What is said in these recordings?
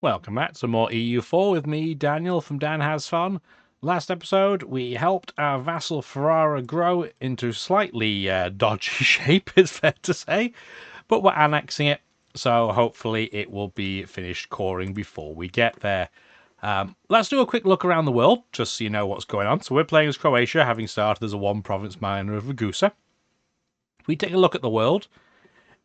Welcome back to more EU4 with me, Daniel from Dan Has Fun. Last episode, we helped our vassal Ferrara grow into slightly dodgy shape, it's fair to say, but we're annexing it, so hopefully it will be finished coring before we get there. Let's do a quick look around the world, just so you know what's going on. So we're playing as Croatia, having started as a one-province minor of Ragusa. If we take a look at the world,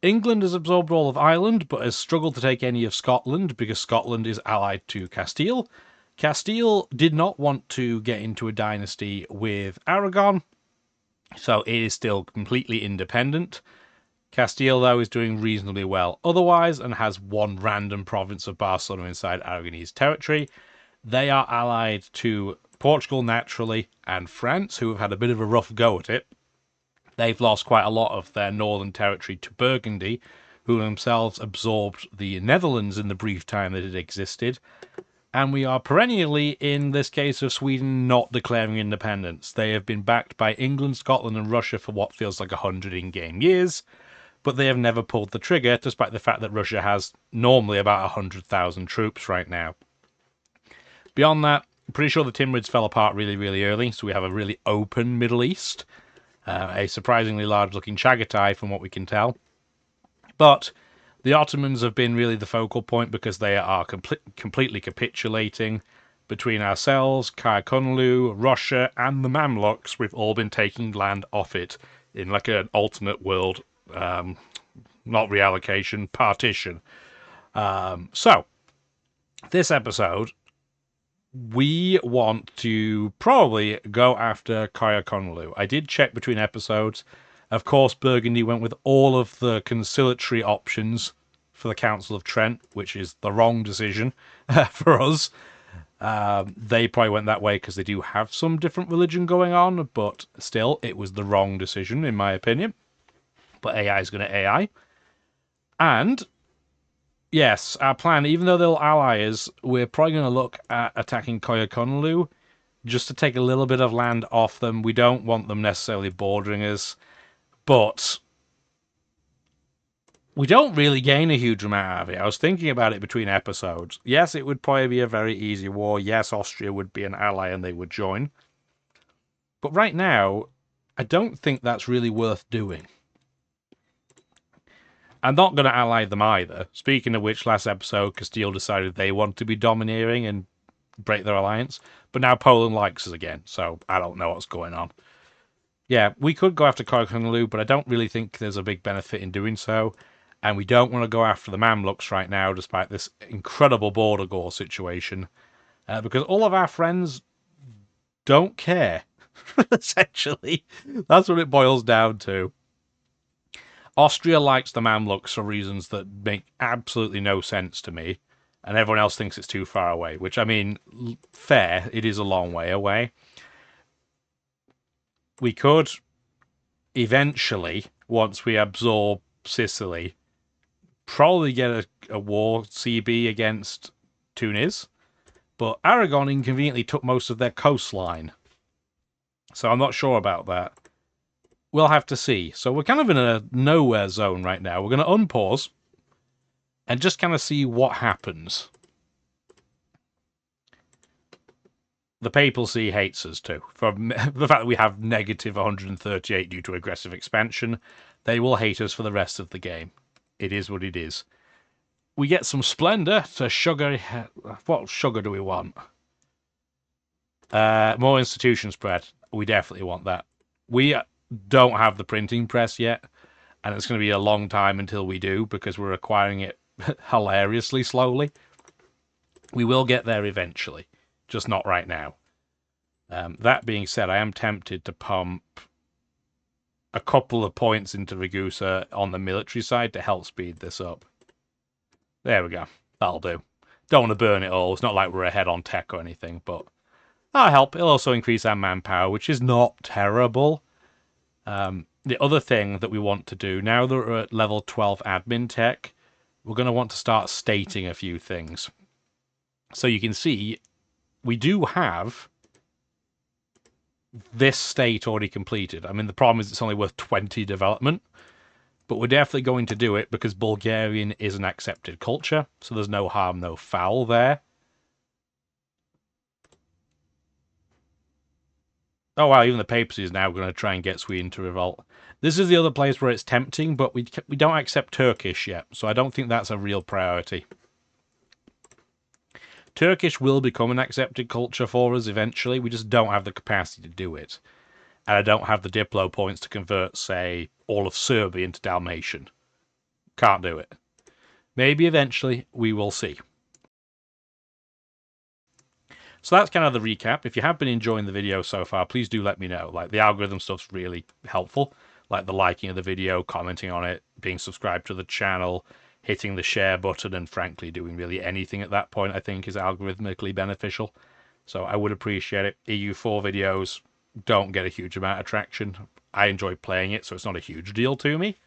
England has absorbed all of Ireland, but has struggled to take any of Scotland because Scotland is allied to Castile. Castile did not want to get into a dynasty with Aragon, so it is still completely independent. Castile, though, is doing reasonably well otherwise and has one random province of Barcelona inside Aragonese territory. They are allied to Portugal naturally and France, who have had a bit of a rough go at it. They've lost quite a lot of their northern territory to Burgundy, who themselves absorbed the Netherlands in the brief time that it existed. And we are perennially, in this case of Sweden, not declaring independence. They have been backed by England, Scotland, and Russia for what feels like 100 in-game years, but they have never pulled the trigger, despite the fact that Russia has normally about 100,000 troops right now. Beyond that, I'm pretty sure the Timurids fell apart really, really early, so we have a really open Middle East. A surprisingly large-looking Chagatai, from what we can tell. But the Ottomans have been really the focal point because they are completely capitulating. Between ourselves, Kaya Russia, and the Mamluks, we've all been taking land off it in like an alternate world, not reallocation, partition. So, this episode, we want to probably go after Kaya. I did check between episodes. Of course, Burgundy went with all of the conciliatory options for the Council of Trent, which is the wrong decision for us. They probably went that way because they do have some different religion going on, but still, it was the wrong decision, in my opinion. But AI is going to AI. And yes, our plan, even though they'll ally us, we're probably going to look at attacking Koyakonlu just to take a little bit of land off them. We don't want them necessarily bordering us, but we don't really gain a huge amount out of it. I was thinking about it between episodes. Yes, it would probably be a very easy war. Yes, Austria would be an ally and they would join. But right now, I don't think that's really worth doing. I'm not going to ally them either. Speaking of which, last episode, Castile decided they want to be domineering and break their alliance. But now Poland likes us again, so I don't know what's going on. Yeah, we could go after Koyakonlu, but I don't really think there's a big benefit in doing so. And we don't want to go after the Mamluks right now, despite this incredible border gore situation. Because all of our friends don't care, essentially. That's what it boils down to. Austria likes the Mamluks for reasons that make absolutely no sense to me, and everyone else thinks it's too far away, which, I mean, fair, it is a long way away. We could eventually, once we absorb Sicily, probably get a war CB against Tunis, but Aragon inconveniently took most of their coastline, so I'm not sure about that. We'll have to see. So we're kind of in a nowhere zone right now. We're going to unpause and just kind of see what happens. The papacy hates us too. For the fact that we have negative 138 due to aggressive expansion, they will hate us for the rest of the game. It is what it is. We get some splendor to sugar. What sugar do we want? More institution spread. We definitely want that. We don't have the printing press yet, and it's going to be a long time until we do because we're acquiring it hilariously slowly. We will get there eventually, just not right now. That being said, I am tempted to pump a couple of points into Ragusa on the military side to help speed this up. There we go. That'll do. Don't want to burn it all. It's not like we're ahead on tech or anything, but that'll help. It'll also increase our manpower, which is not terrible. The other thing that we want to do, now that we're at level 12 admin tech, we're going to want to start stating a few things. So you can see, we do have this state already completed. I mean, the problem is it's only worth 20 development. But we're definitely going to do it because Bulgarian is an accepted culture, so there's no harm, no foul there. Oh wow, even the papacy is now going to try and get Sweden to revolt. This is the other place where it's tempting, but we don't accept Turkish yet, so I don't think that's a real priority. Turkish will become an accepted culture for us eventually, we just don't have the capacity to do it. And I don't have the Diplo points to convert, say, all of Serbia into Dalmatian. Can't do it. Maybe eventually, we will see. So that's kind of the recap. If you have been enjoying the video so far, please do let me know. Like, the algorithm stuff's really helpful. Like the liking of the video, commenting on it, being subscribed to the channel, hitting the share button, and frankly doing really anything at that point I think is algorithmically beneficial. So I would appreciate it. EU4 videos don't get a huge amount of traction. I enjoy playing it, so it's not a huge deal to me.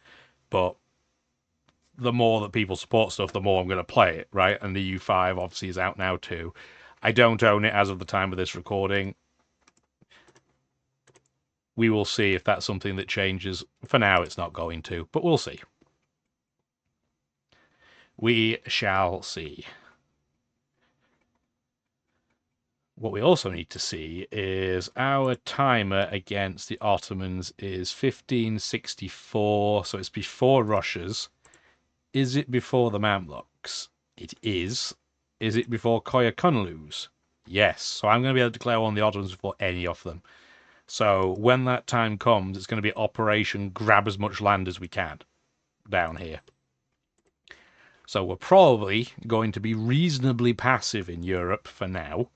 But the more that people support stuff, the more I'm going to play it, right? And the EU5 obviously is out now too. I don't own it as of the time of this recording. We will see if that's something that changes. For now, it's not going to, but we'll see. We shall see. What we also need to see is our timer against the Ottomans is 1564, so it's before Russia's. Is it before the Mamluks? It is. Is it before Koya Kunlu's? Yes. So I'm going to be able to declare on the Ottomans before any of them. So when that time comes, it's going to be Operation Grab as much land as we can down here. So we're probably going to be reasonably passive in Europe for now,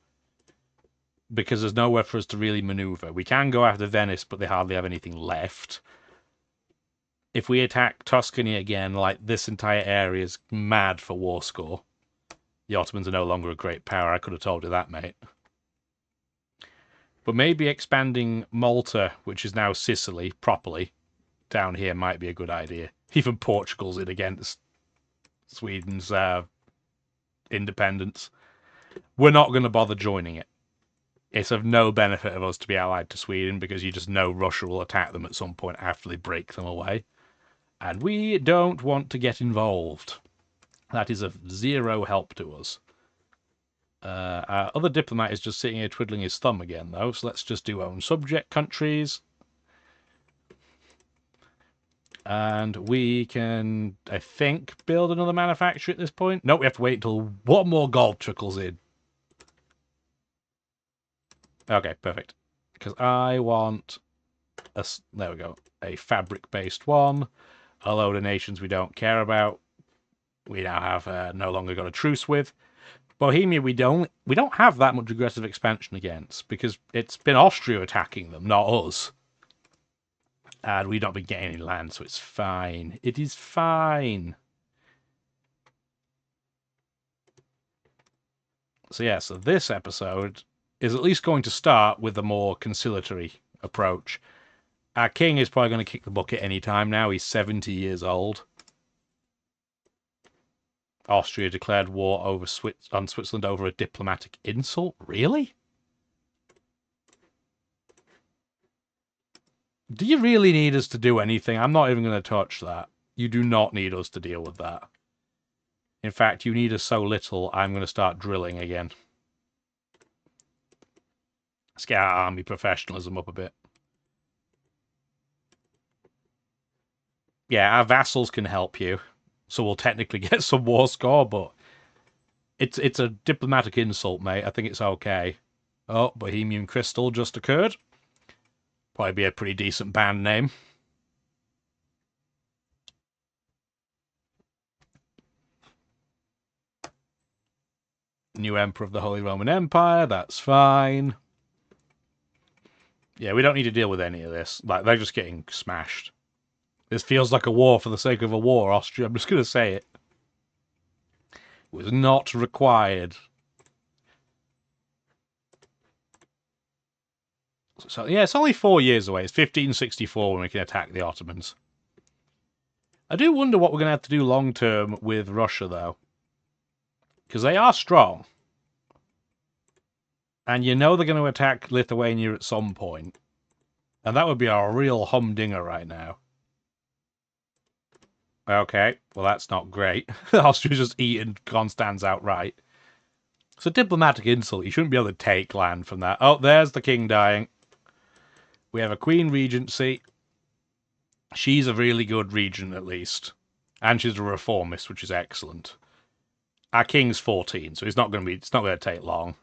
because there's nowhere for us to really maneuver. We can go after Venice, but they hardly have anything left. If we attack Tuscany again, like, this entire area is mad for war score. The Ottomans are no longer a great power. I could have told you that, mate. But maybe expanding Malta, which is now Sicily, properly, down here might be a good idea. Even Portugal's in against Sweden's independence. We're not going to bother joining it. It's of no benefit of us to be allied to Sweden, because you just know Russia will attack them at some point after they break them away. And we don't want to get involved. That is of zero help to us. Our other diplomat is just sitting here twiddling his thumb again, though, so let's just do own subject countries. And we can, I think, build another manufacturer at this point. No, we have to wait until one more gold trickles in. Okay, perfect. Because I want there we go, a fabric-based one. A load of nations we don't care about. We now have no longer got a truce with. Bohemia, we don't have that much aggressive expansion against, because it's been Austria attacking them, not us. And we've not been getting any land, so it's fine. It is fine. So yeah, so this episode is at least going to start with a more conciliatory approach. Our king is probably going to kick the bucket any time now. He's 70 years old. Austria declared war on Switzerland over a diplomatic insult? Really? Do you really need us to do anything? I'm not even going to touch that. You do not need us to deal with that. In fact, you need us so little, I'm going to start drilling again. Let's get our army professionalism up a bit. Yeah, our vassals can help you, so we'll technically get some war score, but it's a diplomatic insult, mate. I think it's okay. Oh, Bohemian Crystal just occurred. Probably be a pretty decent band name. New Emperor of the Holy Roman Empire, that's fine. Yeah, we don't need to deal with any of this. Like, they're just getting smashed. This feels like a war for the sake of a war, Austria. I'm just going to say it. It was not required. So, yeah, it's only 4 years away. It's 1564 when we can attack the Ottomans. I do wonder what we're going to have to do long-term with Russia, though. Because they are strong. And you know they're going to attack Lithuania at some point. And that would be a real humdinger right now. Okay, well that's not great. Austria's just eaten Constance outright. It's a diplomatic insult. You shouldn't be able to take land from that. Oh, there's the king dying. We have a queen regency. She's a really good regent, at least. And she's a reformist, which is excellent. Our king's 14, so it's not going to take long.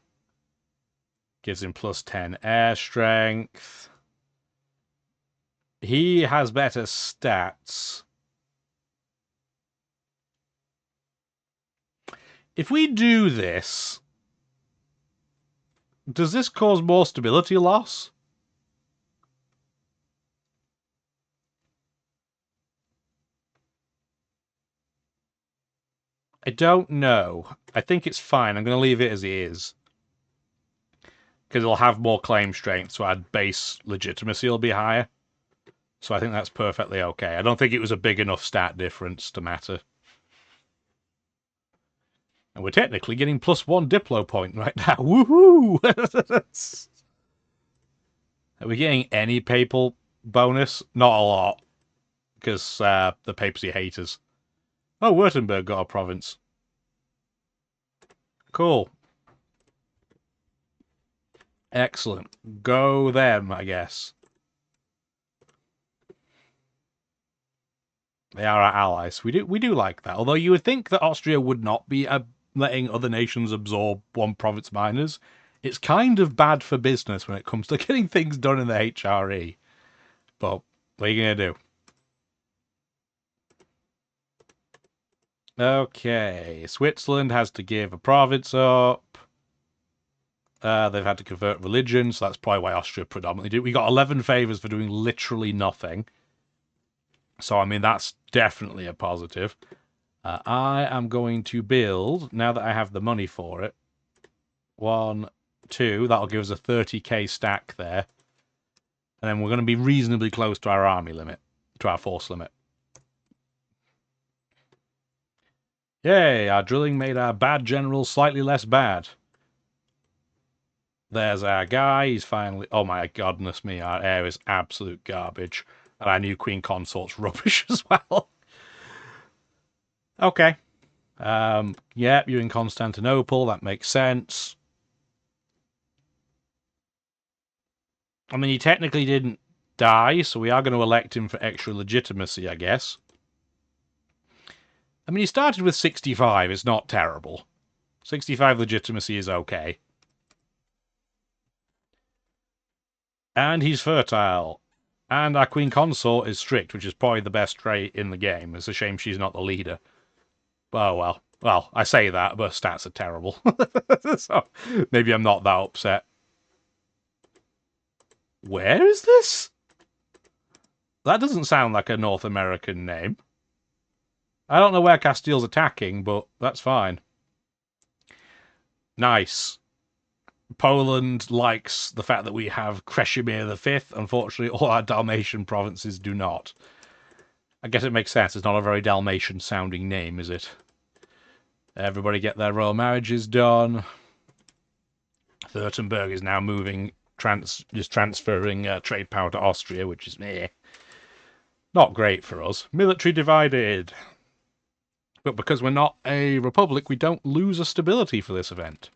Gives him plus 10 air strength. He has better stats. If we do this, does this cause more stability loss? I don't know. I think it's fine. I'm going to leave it as it is. Because it'll have more claim strength, so our base legitimacy will be higher. So I think that's perfectly okay. I don't think it was a big enough stat difference to matter. And we're technically getting +1 Diplo point right now. Woohoo! Are we getting any papal bonus? Not a lot. Because the papacy haters. Oh, Württemberg got a province. Cool. Excellent. Go them, I guess. They are our allies. We do like that. Although you would think that Austria would not be letting other nations absorb one province minors. It's kind of bad for business when it comes to getting things done in the HRE. But what are you going to do? Okay, Switzerland has to give a province up. They've had to convert religion, so that's probably why Austria predominantly do. We got 11 favors for doing literally nothing. So, I mean, that's definitely a positive. I am going to build, now that I have the money for it, 1, 2, that'll give us a 30k stack there. And then we're going to be reasonably close to our army limit, to our force limit. Yay, our drilling made our bad general slightly less bad. There's our guy, he's finally... Oh my goodness me, our air is absolute garbage. And our new queen consort's rubbish as well. Okay. Yeah, you're in Constantinople, that makes sense. I mean, he technically didn't die, so we are going to elect him for extra legitimacy, I guess. I mean, he started with 65, it's not terrible. 65 legitimacy is okay. And he's fertile. And our queen consort is strict, which is probably the best trait in the game. It's a shame she's not the leader. Oh, well. Well, I say that, but stats are terrible. So maybe I'm not that upset. Where is this? That doesn't sound like a North American name. I don't know where Castile's attacking, but that's fine. Nice. Poland likes the fact that we have Kreshimir V. Unfortunately, all our Dalmatian provinces do not. I guess it makes sense. It's not a very Dalmatian-sounding name, is it? Everybody get their royal marriages done. Württemberg is now moving, just transferring trade power to Austria, which is meh. Not great for us. Military divided. But because we're not a republic, we don't lose a stability for this event.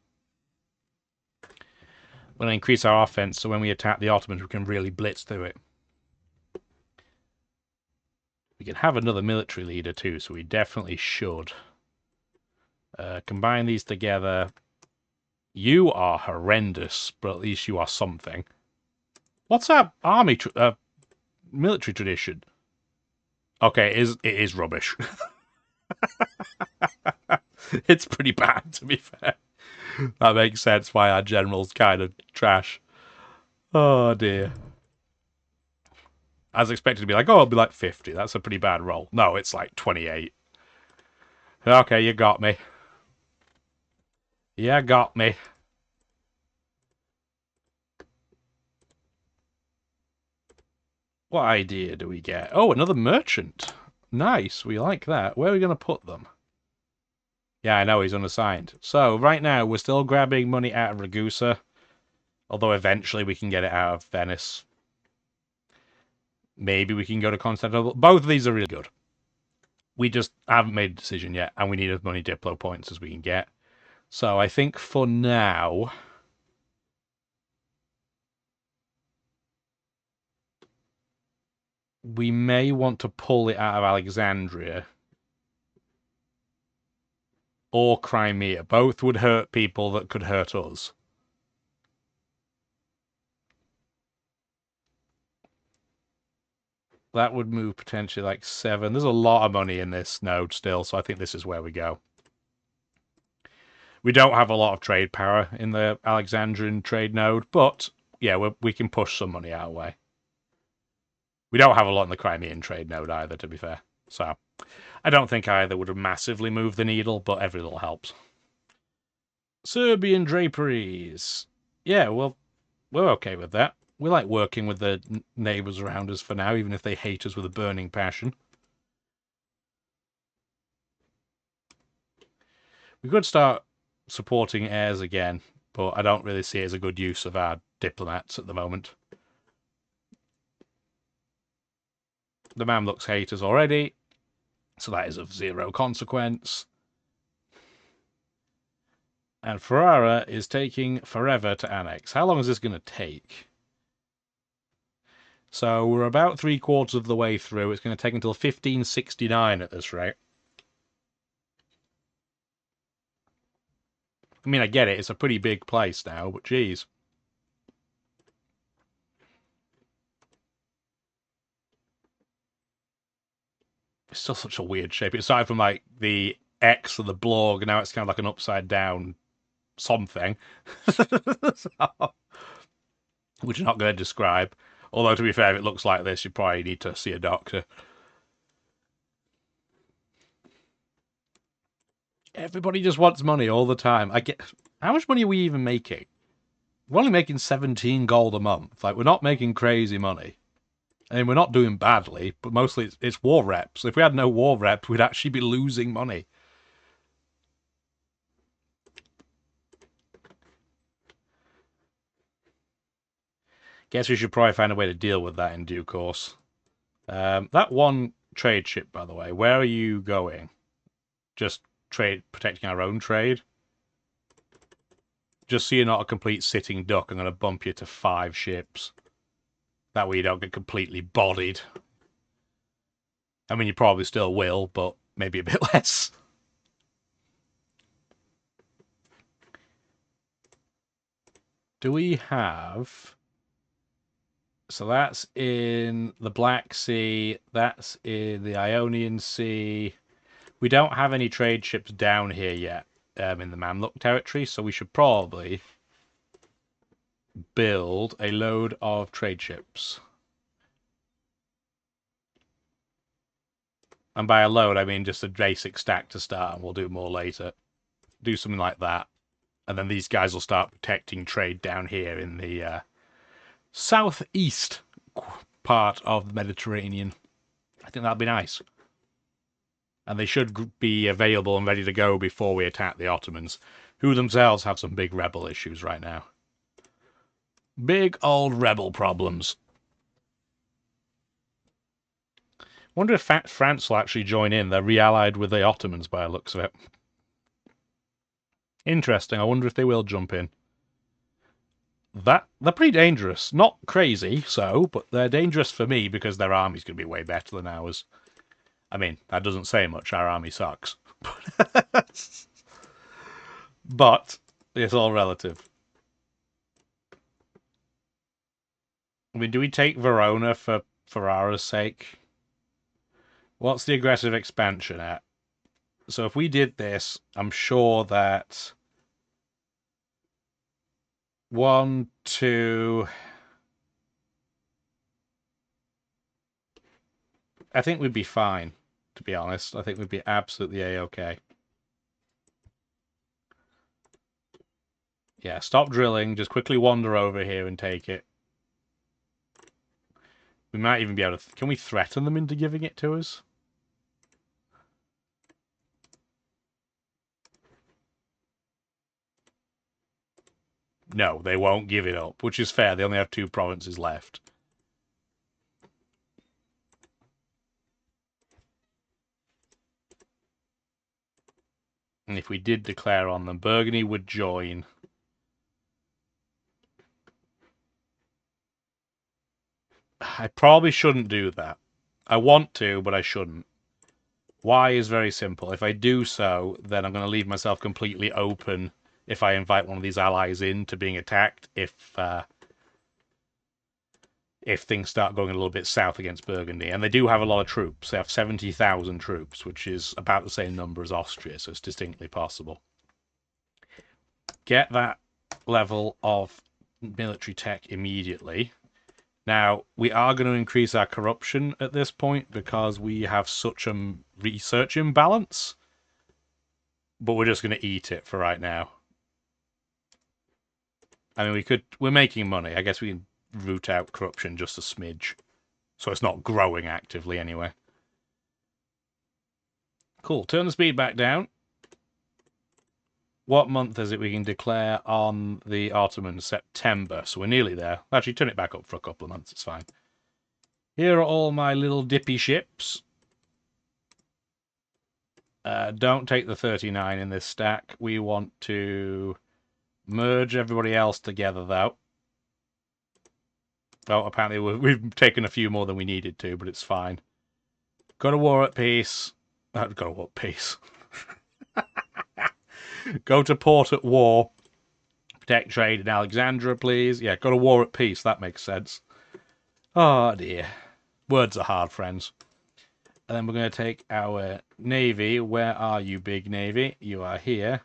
We're going to increase our offense, so when we attack the Ottomans, we can really blitz through it. We can have another military leader too, so we definitely should. Combine these together. You are horrendous, but at least you are something. What's our army military tradition? Okay, it is rubbish. It's pretty bad, to be fair. That makes sense why our general's kind of trash. Oh dear. I was expected to be like, oh, it'll be like 50. That's a pretty bad roll. No, it's like 28. Okay, you got me. You got me. What idea do we get? Oh, another merchant. Nice, we like that. Where are we going to put them? Yeah, I know, he's unassigned. So, right now, we're still grabbing money out of Ragusa. Although eventually we can get it out of Venice. Maybe we can go to Constantinople. Both of these are really good. We just haven't made a decision yet, and we need as many Diplo points as we can get. So I think for now, we may want to pull it out of Alexandria or Crimea. Both would hurt people that could hurt us. That would move potentially like 7. There's a lot of money in this node still, so I think this is where we go. We don't have a lot of trade power in the Alexandrian trade node, but yeah, we can push some money our way. We don't have a lot in the Crimean trade node either, to be fair. So I don't think either would have massively moved the needle, but every little helps. Serbian draperies. Yeah, well, we're okay with that. We like working with the neighbours around us for now, even if they hate us with a burning passion. We could start supporting heirs again, but I don't really see it as a good use of our diplomats at the moment. The Mamluks hate us already, so that is of zero consequence. And Ferrara is taking forever to annex. How long is this going to take? So we're about 3/4 of the way through. It's going to take until 1569 at this rate. I mean, I get it. It's a pretty big place now, but geez. It's still such a weird shape. Aside from like the X of the blog, now it's kind of like an upside down something. So, which I'm not going to describe. Although, to be fair, if it looks like this, you probably need to see a doctor. Everybody just wants money all the time. I get. How much money are we even making? We're only making 17 gold a month. Like, we're not making crazy money. I mean, we're not doing badly, but mostly it's war reps. If we had no war reps, we'd actually be losing money. Guess we should probably find a way to deal with that in due course. That one trade ship, by the way, where are you going? Just protecting our own trade? Just so you're not a complete sitting duck, I'm going to bump you to 5 ships. That way you don't get completely bodied. I mean, you probably still will, but maybe a bit less. Do we have... So that's in the Black Sea, that's in the Ionian Sea. We don't have any trade ships down here yet in the Mamluk territory, so we should probably build a load of trade ships. And by a load, I mean just a basic stack to start, and we'll do more later. Do something like that. And then these guys will start protecting trade down here in the southeast part of the Mediterranean. I think that'd be nice. And they should be available and ready to go before we attack the Ottomans, who themselves have some big rebel issues right now. Big old rebel problems. Wonder if France will actually join in. They're re-allied with the Ottomans by the looks of it. Interesting. I wonder if they will jump in. They're pretty dangerous. Not crazy, but they're dangerous for me because their army's going to be way better than ours. I mean, that doesn't say much. Our army sucks. But it's all relative. I mean, do we take Verona for Ferrara's sake? What's the aggressive expansion at? So if we did this, I'm sure that 1, 2... I think we'd be fine, to be honest. I think we'd be absolutely A-okay. Yeah, stop drilling. Just quickly wander over here and take it. We might even be able to... Can we threaten them into giving it to us? No, they won't give it up, which is fair. They only have 2 provinces left. And if we did declare on them, Burgundy would join. I probably shouldn't do that. I want to, but I shouldn't. Why is very simple. If I do so, then I'm going to leave myself completely open if I invite one of these allies in to being attacked if things start going a little bit south against Burgundy. And they do have a lot of troops. They have 70,000 troops, which is about the same number as Austria, so it's distinctly possible. Get that level of military tech immediately. Now, we are going to increase our corruption at this point because we have such a research imbalance, but we're just going to eat it for right now. I mean, we're making money. I guess we can root out corruption just a smidge. So it's not growing actively anyway. Cool. Turn the speed back down. What month is it we can declare on the Ottomans? September. So we're nearly there. Actually, turn it back up for a couple of months. It's fine. Here are all my little dippy ships. Don't take the 39 in this stack. We want to merge everybody else together, though. Oh, apparently we've taken a few more than we needed to, but it's fine. Go to war at peace. Go to war at peace. Go to port at war. Protect trade in Alexandria, please. Yeah, go to war at peace. That makes sense. Oh, dear. Words are hard, friends. And then we're going to take our navy. Where are you, big navy? You are here.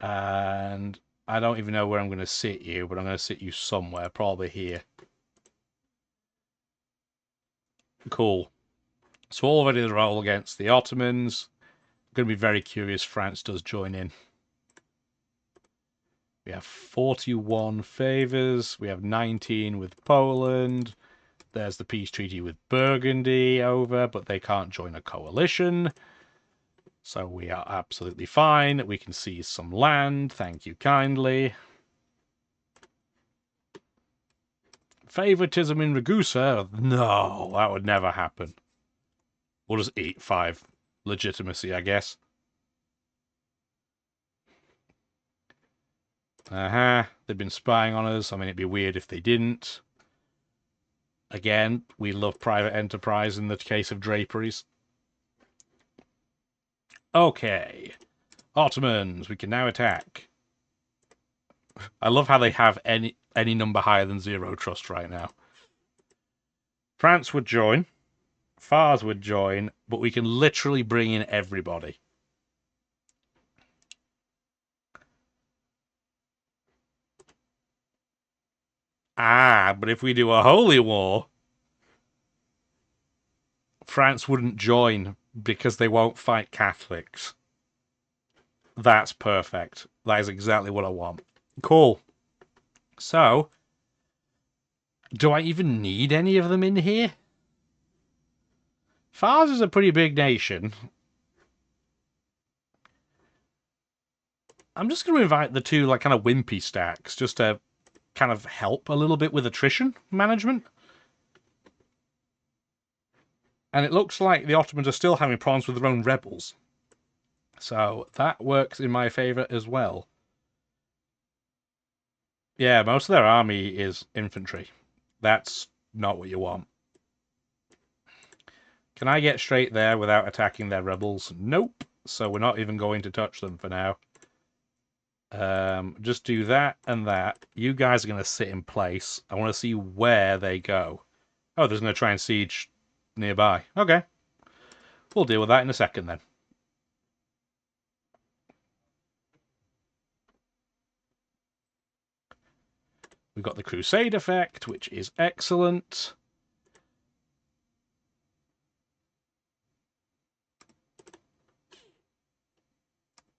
And I don't even know where I'm going to sit you, but I'm going to sit you somewhere, probably here. Cool. So all ready to roll against the Ottomans. I'm going to be very curious if France does join in. We have 41 favours. We have 19 with Poland. There's the peace treaty with Burgundy over, but they can't join a coalition. So we are absolutely fine. We can seize some land. Thank you kindly. Favoritism in Ragusa? No, that would never happen. We'll just eat 5 legitimacy, I guess. They've been spying on us. I mean, it'd be weird if they didn't. Again, we love private enterprise in the case of draperies. Okay. Ottomans, we can now attack. I love how they have any number higher than 0 trust right now. France would join. Fars would join, but we can literally bring in everybody. But if we do a holy war, France wouldn't join because they won't fight Catholics. That's perfect. That is exactly what I want. Cool. So, do I even need any of them in here? Fars is a pretty big nation. I'm just going to invite the 2 like kind of wimpy stacks just to kind of help a little bit with attrition management. And it looks like the Ottomans are still having problems with their own rebels. So that works in my favour as well. Yeah, most of their army is infantry. That's not what you want. Can I get straight there without attacking their rebels? Nope. So we're not even going to touch them for now. Just do that and that. You guys are going to sit in place. I want to see where they go. Oh, they're going to try and siege nearby. Okay. We'll deal with that in a second then. We've got the Crusade effect, which is excellent.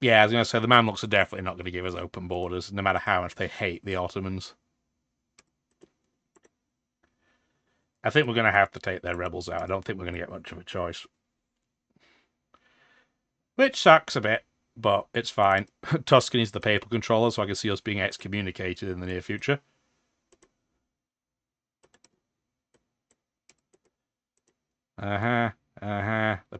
Yeah, I was going to say, the Mamluks are definitely not going to give us open borders, no matter how much they hate the Ottomans. I think we're going to have to take their rebels out. I don't think we're going to get much of a choice. Which sucks a bit, but it's fine. Tuscany's the papal controller, so I can see us being excommunicated in the near future. The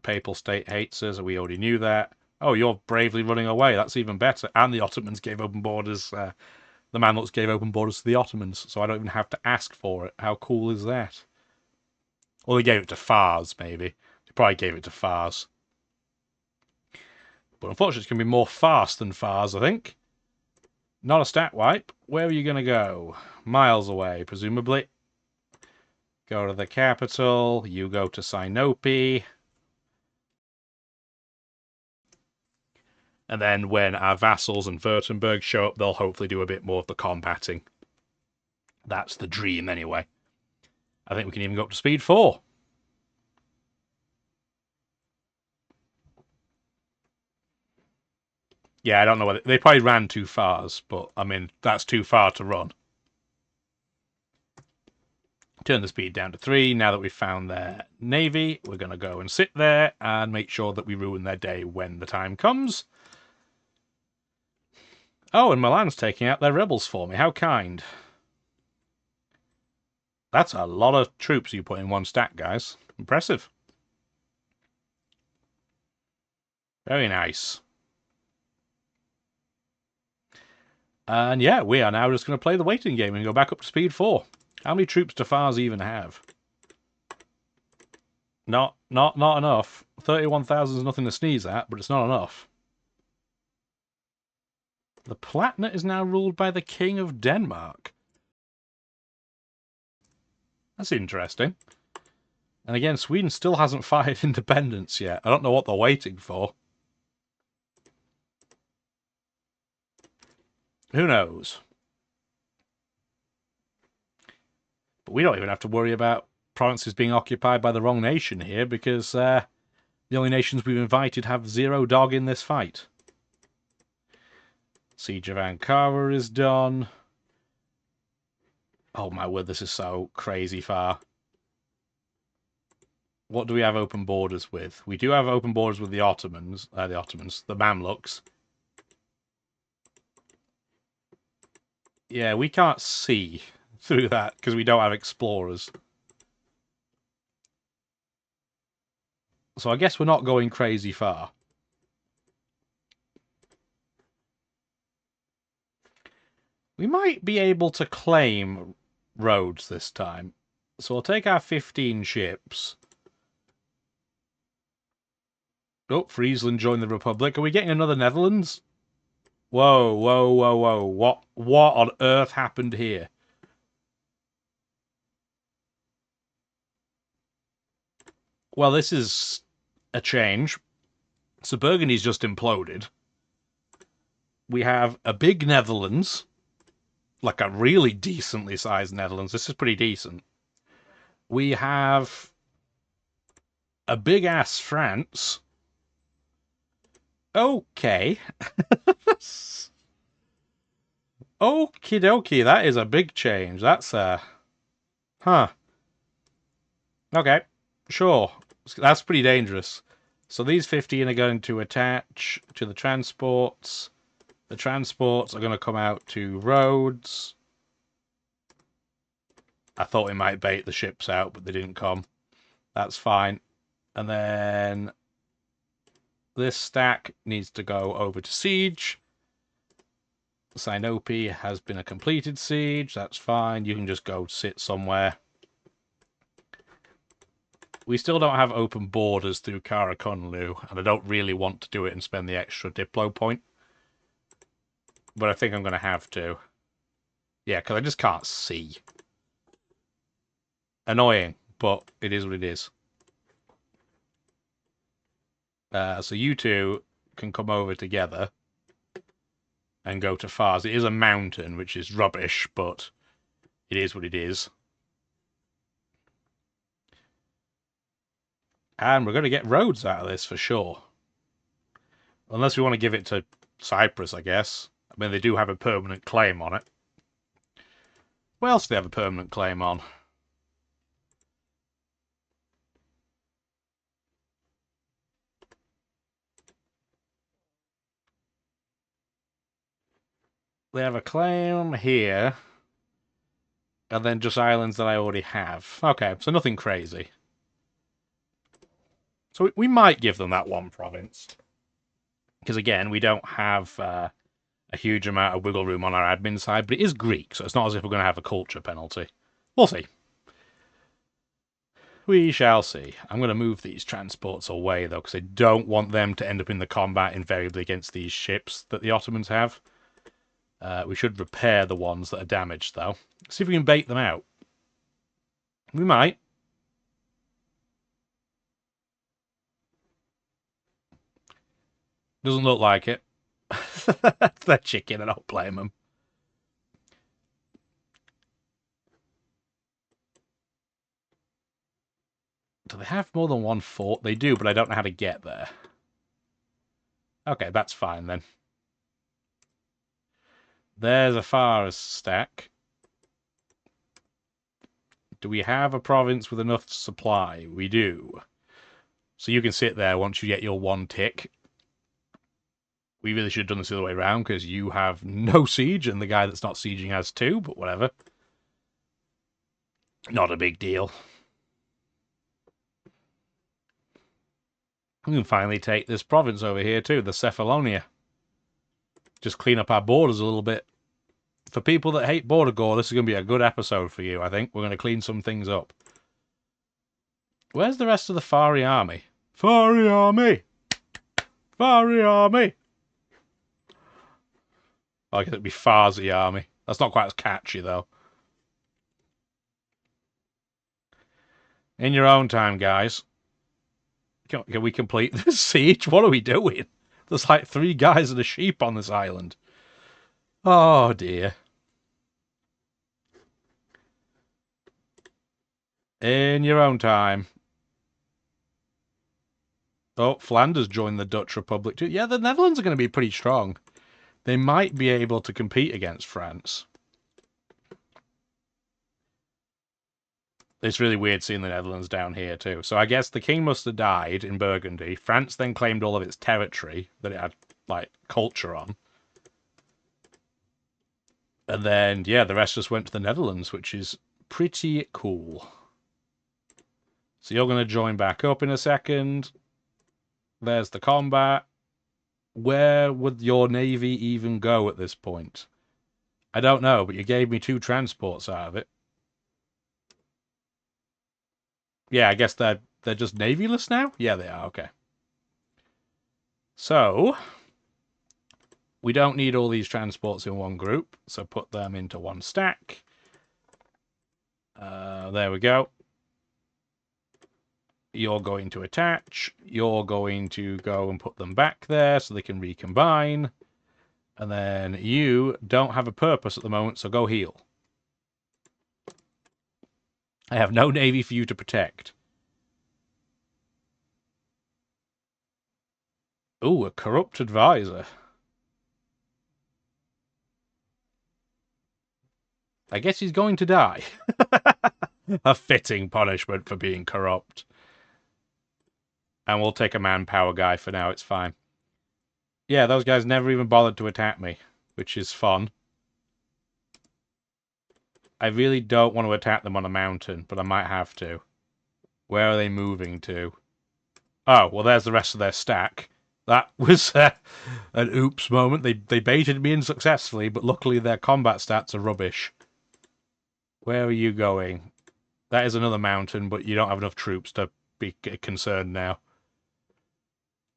papal state hates us, we already knew that. Oh, you're bravely running away. That's even better. And the Ottomans gave open borders. The Mamluks gave open borders to the Ottomans, so I don't even have to ask for it. How cool is that? Or they gave it to Fars, maybe. They probably gave it to Fars. But unfortunately, it's going to be more fast than Fars, I think. Not a stat wipe. Where are you going to go? Miles away, presumably. Go to the capital. You go to Sinope. And then when our vassals and Württemberg show up, they'll hopefully do a bit more of the combating. That's the dream, anyway. I think we can even go up to speed 4. Yeah, I don't know whether... They probably ran too far, but, I mean, that's too far to run. Turn the speed down to 3. Now that we've found their navy, we're going to go and sit there and make sure that we ruin their day when the time comes. Oh, and Milan's taking out their rebels for me. How kind. That's a lot of troops you put in one stack, guys. Impressive. Very nice. And yeah, we are now just going to play the waiting game and go back up to speed 4. How many troops do Fars even have? Not enough. 31,000 is nothing to sneeze at, but it's not enough. The Palatinate is now ruled by the King of Denmark. That's interesting. And again, Sweden still hasn't fired independence yet. I don't know what they're waiting for. Who knows? But we don't even have to worry about provinces being occupied by the wrong nation here, because the only nations we've invited have zero dog in this fight. Siege of Ankara is done. Oh my word, this is so crazy far. What do we have open borders with? We do have open borders with the Ottomans, the Mamluks. Yeah, we can't see through that because we don't have explorers. So I guess we're not going crazy far. We might be able to claim Rhodes this time. So we'll take our 15 ships. Oh, Friesland joined the Republic. Are we getting another Netherlands? Whoa, whoa, whoa, whoa. What on earth happened here? Well, this is a change. So Burgundy's just imploded. We have a big Netherlands. Like a really decently sized Netherlands. This is pretty decent. We have a big-ass France. Okay. Okie dokie, that is a big change. That's Huh. Okay, sure. That's pretty dangerous. So these 15 are going to attach to the transports. The transports are going to come out to Rhodes. I thought we might bait the ships out, but they didn't come. That's fine. And then this stack needs to go over to Siege. Sinope has been a completed siege. That's fine. You can just go sit somewhere. We still don't have open borders through Karakunlu, and I don't really want to do it and spend the extra Diplo point. But I think I'm going to have to. Yeah, because I just can't see. Annoying, but it is what it is. So you two can come over together and go to Fars. It is a mountain, which is rubbish, but it is what it is. And we're going to get Rhodes out of this for sure. Unless we want to give it to Cyprus, I guess. I mean, they do have a permanent claim on it. What else do they have a permanent claim on? They have a claim here. And then just islands that I already have. Okay, so nothing crazy. So we might give them that one province. Because again, we don't have a huge amount of wiggle room on our admin side, but it is Greek, so it's not as if we're going to have a culture penalty. We'll see. We shall see. I'm going to move these transports away, though, because I don't want them to end up in the combat invariably against these ships that the Ottomans have. We should repair the ones that are damaged, though. See if we can bait them out. We might. Doesn't look like it. They're chicken, I don't blame them. Do they have more than one fort? They do, but I don't know how to get there. Okay, that's fine then. There's a Faras stack. Do we have a province with enough supply? We do. So you can sit there once you get your one tick. We really should have done this the other way around, because you have no siege, and the guy that's not sieging has two, but whatever. Not a big deal. We can finally take this province over here too, the Cephalonia. Just clean up our borders a little bit. For people that hate border gore, this is going to be a good episode for you, I think. We're going to clean some things up. Where's the rest of the Fari army? Fari army! Fari army! I guess it'd be Farsi army. That's not quite as catchy, though. In your own time, guys. Can we complete this siege? What are we doing? There's like 3 guys and a sheep on this island. Oh, dear. In your own time. Oh, Flanders joined the Dutch Republic too. Yeah, the Netherlands are going to be pretty strong. They might be able to compete against France. It's really weird seeing the Netherlands down here too. So I guess the king must have died in Burgundy. France then claimed all of its territory that it had, like, culture on. And then, yeah, the rest just went to the Netherlands, which is pretty cool. So you're going to join back up in a second. There's the combat. Where would your navy even go at this point? I don't know, but you gave me 2 transports out of it. Yeah, I guess they're just navyless now? Yeah, they are, okay. So, we don't need all these transports in one group, so put them into one stack. There we go. You're going to attach. You're going to go and put them back there so they can recombine. And then you don't have a purpose at the moment, so go heal. I have no navy for you to protect. Ooh, a corrupt advisor. I guess he's going to die. A fitting punishment for being corrupt. And we'll take a manpower guy for now, it's fine. Yeah, those guys never even bothered to attack me, which is fun. I really don't want to attack them on a mountain, but I might have to. Where are they moving to? Oh, well, there's the rest of their stack. That was an oops moment. They baited me in successfully, but luckily their combat stats are rubbish. Where are you going? That is another mountain, but you don't have enough troops to be concerned now.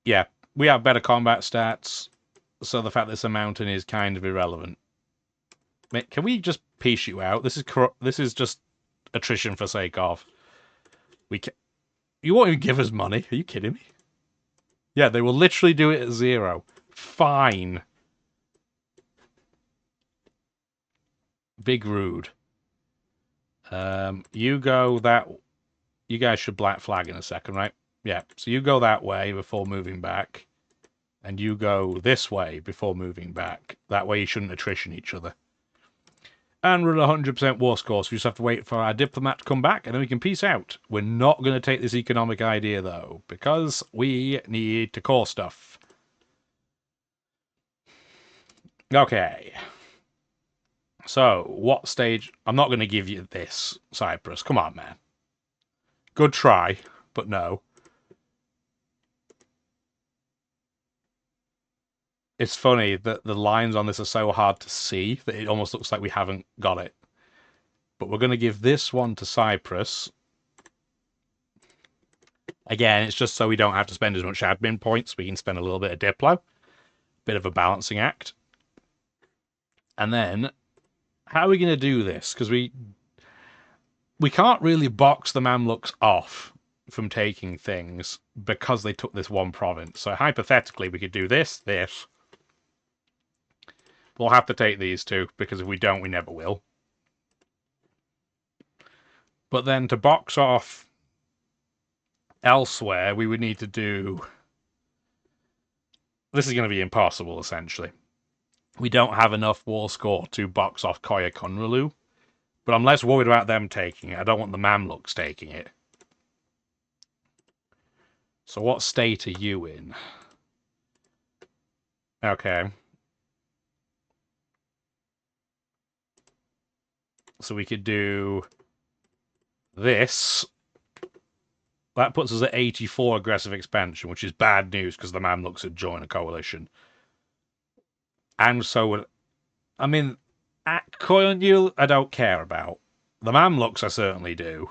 Yeah, we have better combat stats, so the fact that it's a mountain is kind of irrelevant. Can we just piece you out? This is just attrition for sake of. You won't even give us money. Are you kidding me? Yeah, they will literally do it at 0. Fine. Big rude. You go that... You guys should black flag in a second, right? Yeah, so you go that way before moving back. And you go this way before moving back. That way you shouldn't attrition each other. And we're at 100% war score, so we just have to wait for our diplomat to come back, and then we can peace out. We're not going to take this economic idea, though, because we need to core stuff. Okay. So, what stage... I'm not going to give you this, Cyprus. Come on, man. Good try, but no. It's funny that the lines on this are so hard to see that it almost looks like we haven't got it. But we're going to give this one to Cyprus. Again, it's just so we don't have to spend as much admin points. We can spend a little bit of Diplo. Bit of a balancing act. And then, how are we going to do this? Because we can't really box the Mamluks off from taking things because they took this one province. So hypothetically, we could do this. We'll have to take these two, because if we don't, we never will. But then to box off elsewhere, we would need to do... This is going to be impossible, essentially. We don't have enough war score to box off Koya Konrulu, but I'm less worried about them taking it. I don't want the Mamluks taking it. So what state are you in? Okay. So we could do this. That puts us at 84 aggressive expansion, which is bad news because the Mamluks had joined a coalition. And so would... I mean, Koyunlu I don't care about. The Mamluks I certainly do.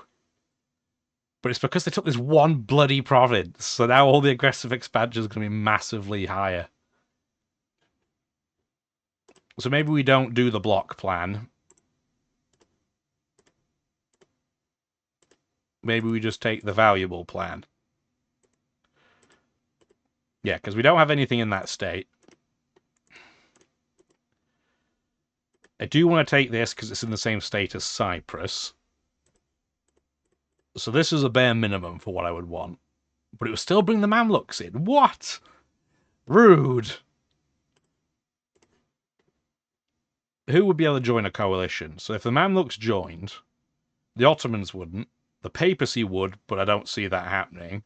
But it's because they took this one bloody province. So now all the aggressive expansion is going to be massively higher. So maybe we don't do the block plan. Maybe we just take the valuable plan. Yeah, because we don't have anything in that state. I do want to take this because it's in the same state as Cyprus. So this is a bare minimum for what I would want. But it would still bring the Mamluks in. What? Rude. Who would be able to join a coalition? So if the Mamluks joined, the Ottomans wouldn't. The papacy would, but I don't see that happening.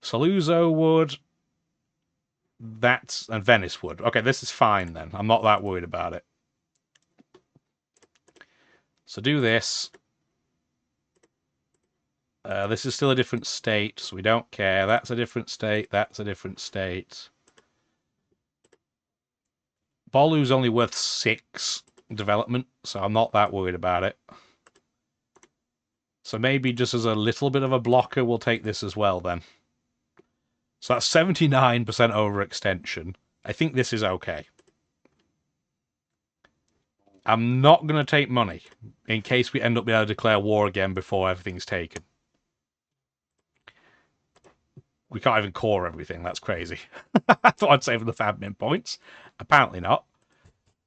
Saluzzo would. And Venice would. Okay, this is fine then. I'm not that worried about it. So do this. This is still a different state, so we don't care. That's a different state. That's a different state. Bolu's only worth 6 development, so I'm not that worried about it. So maybe just as a little bit of a blocker, we'll take this as well then. So that's 79% overextension. I think this is okay. I'm not going to take money, in case we end up being able to declare war again before everything's taken. We can't even core everything, that's crazy. I thought I'd save the admin points. Apparently not.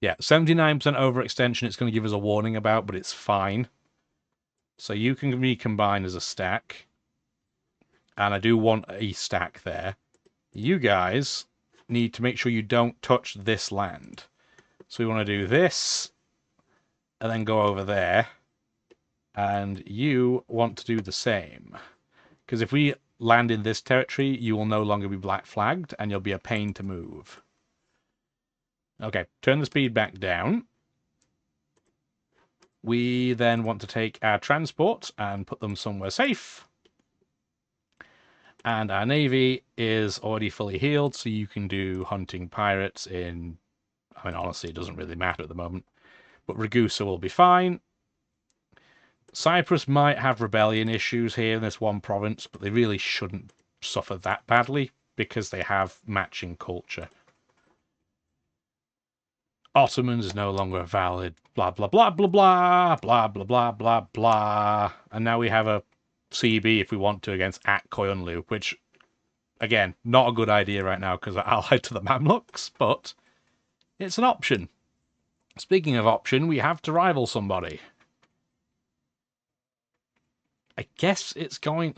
Yeah, 79% overextension it's going to give us a warning about, but it's fine. So you can recombine as a stack. And I do want a stack there. You guys need to make sure you don't touch this land. So we want to do this, and then go over there. And you want to do the same. Because if we land in this territory, you will no longer be black flagged, and you'll be a pain to move. Okay, turn the speed back down. We then want to take our transport and put them somewhere safe. And our navy is already fully healed, so you can do hunting pirates in... I mean, honestly, it doesn't really matter at the moment. But Ragusa will be fine. Cyprus might have rebellion issues here in this one province, but they really shouldn't suffer that badly because they have matching culture. Ottomans is no longer valid, blah, blah, blah, blah, blah, blah, blah, blah, blah, blah. And now we have a CB if we want to against Koyunlu, which, again, not a good idea right now because they're allied to the Mamluks, but it's an option. Speaking of option, we have to rival somebody. I guess it's going...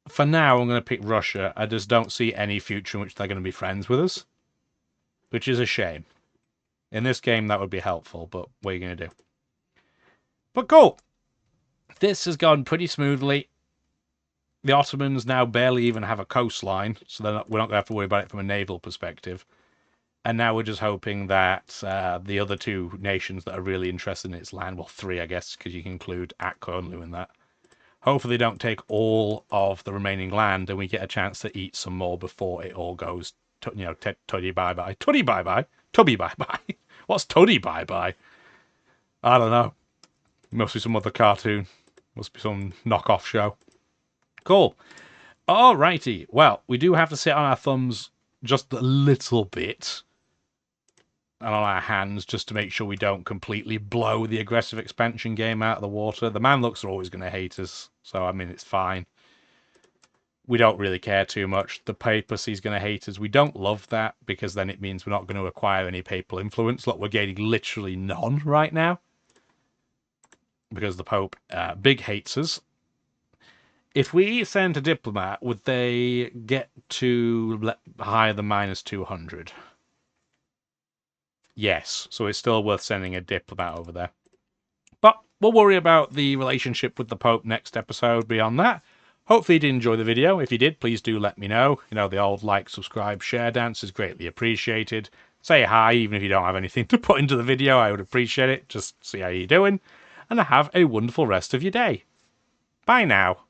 For now, I'm going to pick Russia. I just don't see any future in which they're going to be friends with us. Which is a shame. In this game, that would be helpful, but what are you going to do? But cool! This has gone pretty smoothly. The Ottomans now barely even have a coastline, so we're not going to have to worry about it from a naval perspective. And now we're just hoping that the other 2 nations that are really interested in its land, well, 3, I guess, because you can include Akkonlu in that, Hopefully they don't take all of the remaining land and we get a chance to eat some more before it all goes, tuddy bye-bye. Tuddy bye-bye? Tubby bye-bye. What's tuddy bye-bye? I don't know. Must be some other cartoon. Must be some knockoff show. Cool. Alrighty. Well, we do have to sit on our thumbs just a little bit. And on our hands, just to make sure we don't completely blow the aggressive expansion game out of the water. The man looks are always going to hate us, so I mean, it's fine. We don't really care too much. The papacy's going to hate us. We don't love that, because then it means we're not going to acquire any papal influence. Look, we're gaining literally none right now, because the Pope big hates us. If we send a diplomat, would they get to higher than -200? Yes, so it's still worth sending a diplomat over there. But we'll worry about the relationship with the Pope next episode beyond that. Hopefully you did enjoy the video. If you did, please do let me know. You know, the old like, subscribe, share dance is greatly appreciated. Say hi, even if you don't have anything to put into the video. I would appreciate it. Just see how you're doing. And have a wonderful rest of your day. Bye now.